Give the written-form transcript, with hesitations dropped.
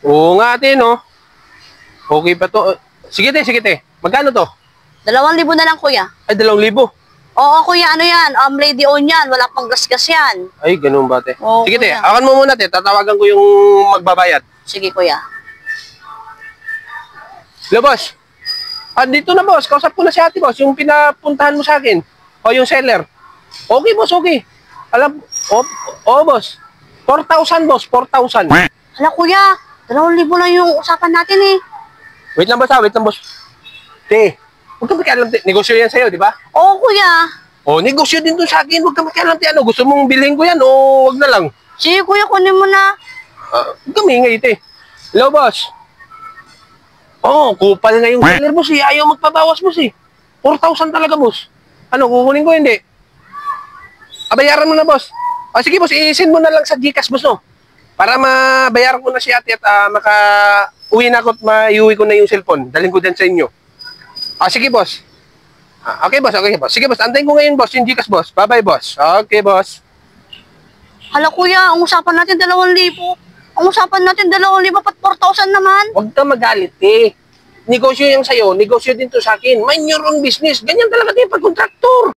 Oo nga, ate, no? Okay pa to. Sige, te, sige, te. Magkano to? 2,000 na lang, kuya. Ay, 2,000. Oo, kuya, ano yan? Ready on yan. Wala pang gasgas yan. Ay, ganun ba, te? Oo, Sige, te. kuya. Akan mo muna, te. Tatawagan ko yung magbabayad. Sige, kuya. Hello, boss. Ah, dito na, boss. Kausap ko na si ate, boss. Yung pinapuntahan mo sa akin. O, yung seller. Okay, boss. Okay. Alam, boss. 4,000, boss. 4,000. Hala, kuya. 2,000 lang yung usapan natin eh. Wait lang, boss, ha? Wait lang, boss. Te, huwag ka makialam, te. Negosyo yan sa'yo, di ba? Oo, kuya. O, negosyo din to sa akin. Huwag ka makialam, te. Ano, gusto mong bilhin ko yan o huwag na lang? Sige, kuya, kunin mo na. Huwag ka maingay, te. Hello, boss. Oh, kupal na yung seller, boss, eh. Ayaw magpabawas, boss, eh. 4,000 talaga, boss. Ano, kukunin ko, hindi? Bayaran mo na, boss. Sige, boss, i-send mo na lang sa GCash, boss, no? Para mabayaran ko na si ate at maka-uwi na ako at maiuwi ko na yung cellphone. Dalhin ko din sa inyo. Sige, boss. Okay, boss, okay, boss. Sige, boss, antayin ko ngayon, boss, yung GCash, boss. Bye-bye, boss. Okay, boss. Hala, kuya, ang usapan natin 2,000. Ang usapan natin 2,000 pat 4,000 naman. Huwag ka magalit, eh. Negosyo yung sa'yo, negosyo din to sa akin. Mind your own business. Ganyan talaga din pag kontraktor.